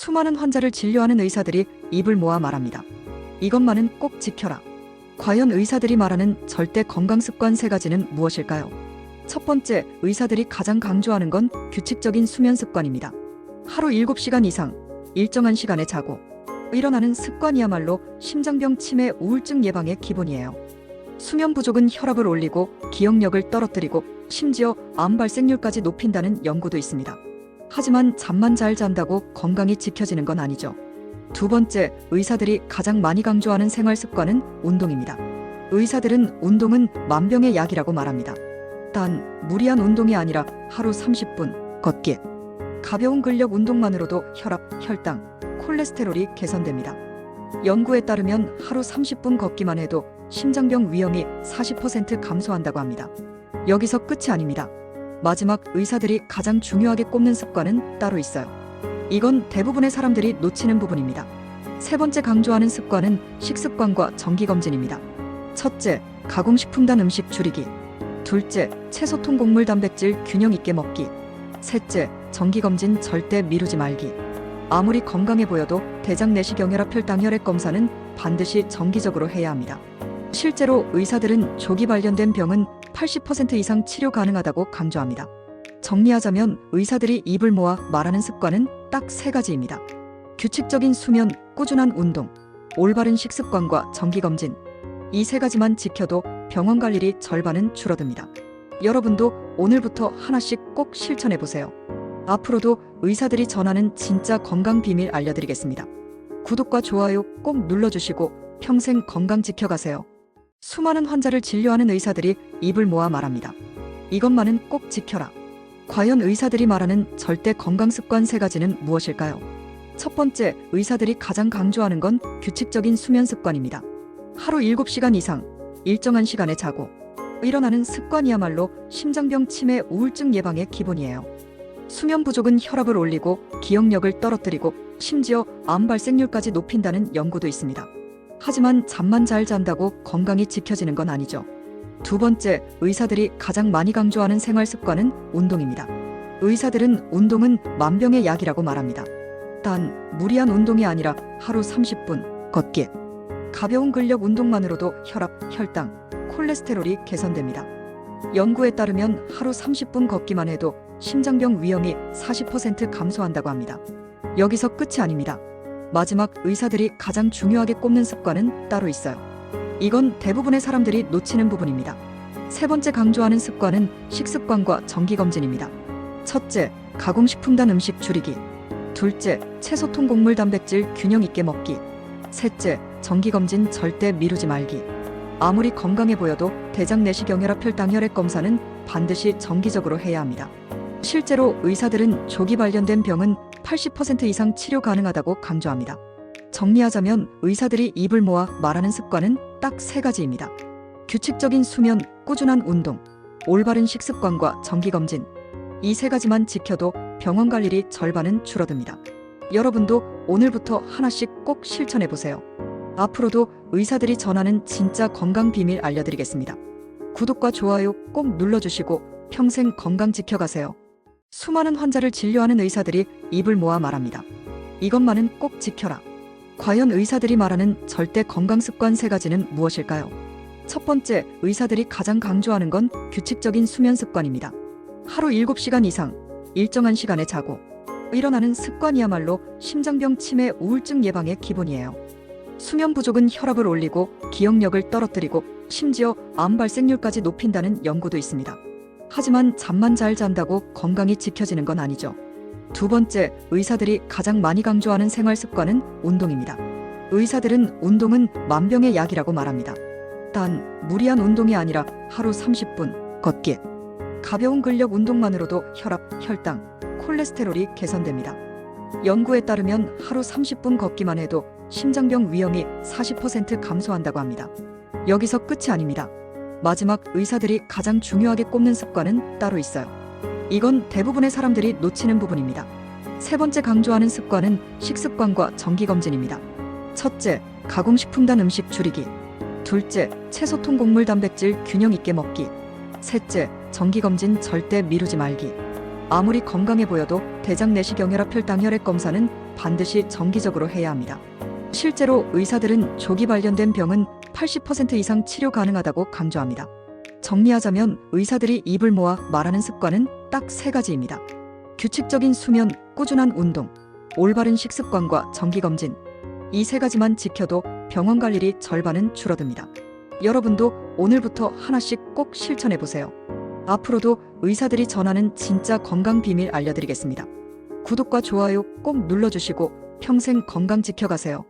수많은 환자를 진료하는 의사들이 입을 모아 말합니다. 이것만은 꼭 지켜라. 과연 의사들이 말하는 절대 건강습관 3가지는 무엇일까요? 첫 번째, 의사들이 가장 강조하는 건 규칙적인 수면 습관입니다. 하루 7시간 이상 일정한 시간에 자고 일어나는 습관이야말로 심장병, 치매, 우울증 예방의 기본이에요. 수면 부족은 혈압을 올리고 기억력을 떨어뜨리고 심지어 암 발생률까지 높인다는 연구도 있습니다. 하지만 잠만 잘 잔다고 건강이 지켜지는 건 아니죠. 두 번째, 의사들이 가장 많이 강조하는 생활 습관은 운동입니다. 의사들은 운동은 만병의 약이라고 말합니다. 단, 무리한 운동이 아니라 하루 30분 걷기. 가벼운 근력 운동만으로도 혈압, 혈당, 콜레스테롤이 개선됩니다. 연구에 따르면 하루 30분 걷기만 해도 심장병 위험이 40% 감소한다고 합니다. 여기서 끝이 아닙니다. 마지막, 의사들이 가장 중요하게 꼽는 습관은 따로 있어요. 이건 대부분의 사람들이 놓치는 부분입니다. 세 번째 강조하는 습관은 식습관과 정기검진입니다. 첫째, 가공식품단 음식 줄이기. 둘째, 채소, 통, 곡물, 단백질 균형 있게 먹기. 셋째, 정기검진 절대 미루지 말기. 아무리 건강해 보여도 대장, 내시경, 혈압, 혈당, 혈액 검사는 반드시 정기적으로 해야 합니다. 실제로 의사들은 조기 발견된 병은 80% 이상 치료 가능하다고 강조합니다. 정리하자면 의사들이 입을 모아 말하는 습관은 딱 3가지입니다. 규칙적인 수면, 꾸준한 운동, 올바른 식습관과 정기검진. 이 3가지만 지켜도 병원 갈 일이 절반은 줄어듭니다. 여러분도 오늘부터 하나씩 꼭 실천해보세요. 앞으로도 의사들이 전하는 진짜 건강 비밀 알려드리겠습니다. 구독과 좋아요 꼭 눌러주시고 평생 건강 지켜가세요. 수많은 환자를 진료하는 의사들이 입을 모아 말합니다. 이것만은 꼭 지켜라. 과연 의사들이 말하는 절대 건강습관 3가지는 무엇일까요? 첫 번째, 의사들이 가장 강조하는 건 규칙적인 수면 습관입니다. 하루 7시간 이상 일정한 시간에 자고 일어나는 습관이야말로 심장병, 치매, 우울증 예방의 기본이에요. 수면 부족은 혈압을 올리고 기억력을 떨어뜨리고 심지어 암 발생률까지 높인다는 연구도 있습니다. 하지만 잠만 잘 잔다고 건강이 지켜지는 건 아니죠. 두 번째, 의사들이 가장 많이 강조하는 생활 습관은 운동입니다. 의사들은 운동은 만병의 약이라고 말합니다. 단, 무리한 운동이 아니라 하루 30분 걷기. 가벼운 근력 운동만으로도 혈압, 혈당, 콜레스테롤이 개선됩니다. 연구에 따르면 하루 30분 걷기만 해도 심장병 위험이 40% 감소한다고 합니다. 여기서 끝이 아닙니다. 마지막, 의사들이 가장 중요하게 꼽는 습관은 따로 있어요. 이건 대부분의 사람들이 놓치는 부분입니다. 세 번째 강조하는 습관은 식습관과 정기검진입니다. 첫째, 가공식품단 음식 줄이기. 둘째, 채소, 통, 곡물, 단백질 균형 있게 먹기. 셋째, 정기검진 절대 미루지 말기. 아무리 건강해 보여도 대장, 내시경, 혈압, 혈당, 혈액 검사는 반드시 정기적으로 해야 합니다. 실제로 의사들은 조기 발견된 병은 80% 이상 치료 가능하다고 강조합니다. 정리하자면 의사들이 입을 모아 말하는 습관은 딱 3가지입니다. 규칙적인 수면, 꾸준한 운동, 올바른 식습관과 정기검진. 이 3가지만 지켜도 병원 갈 일이 절반은 줄어듭니다. 여러분도 오늘부터 하나씩 꼭 실천해보세요. 앞으로도 의사들이 전하는 진짜 건강 비밀 알려드리겠습니다. 구독과 좋아요 꼭 눌러주시고 평생 건강 지켜가세요. 수많은 환자를 진료하는 의사들이 입을 모아 말합니다. 이것만은 꼭 지켜라. 과연 의사들이 말하는 절대 건강습관 3가지는 무엇일까요? 첫 번째, 의사들이 가장 강조하는 건 규칙적인 수면 습관입니다. 하루 7시간 이상 일정한 시간에 자고 일어나는 습관이야말로 심장병, 치매, 우울증 예방의 기본이에요. 수면 부족은 혈압을 올리고 기억력을 떨어뜨리고 심지어 암 발생률까지 높인다는 연구도 있습니다. 하지만 잠만 잘 잔다고 건강이 지켜지는 건 아니죠. 두 번째, 의사들이 가장 많이 강조하는 생활 습관은 운동입니다. 의사들은 운동은 만병의 약이라고 말합니다. 단, 무리한 운동이 아니라 하루 30분 걷기. 가벼운 근력 운동만으로도 혈압, 혈당, 콜레스테롤이 개선됩니다. 연구에 따르면 하루 30분 걷기만 해도 심장병 위험이 40% 감소한다고 합니다. 여기서 끝이 아닙니다. 마지막, 의사들이 가장 중요하게 꼽는 습관은 따로 있어요. 이건 대부분의 사람들이 놓치는 부분입니다. 세 번째 강조하는 습관은 식습관과 정기검진입니다. 첫째, 가공식품단 음식 줄이기. 둘째, 채소, 통, 곡물, 단백질 균형 있게 먹기. 셋째, 정기검진 절대 미루지 말기. 아무리 건강해 보여도 대장, 내시경, 혈압, 혈당, 혈액 검사는 반드시 정기적으로 해야 합니다. 실제로 의사들은 조기 발견된 병은 80% 이상 치료 가능하다고 강조합니다. 정리하자면 의사들이 입을 모아 말하는 습관은 딱 3가지입니다. 규칙적인 수면, 꾸준한 운동, 올바른 식습관과 정기검진. 이 3가지만 지켜도 병원 갈 일이 절반은 줄어듭니다. 여러분도 오늘부터 하나씩 꼭 실천해보세요. 앞으로도 의사들이 전하는 진짜 건강 비밀 알려드리겠습니다. 구독과 좋아요 꼭 눌러주시고 평생 건강 지켜가세요.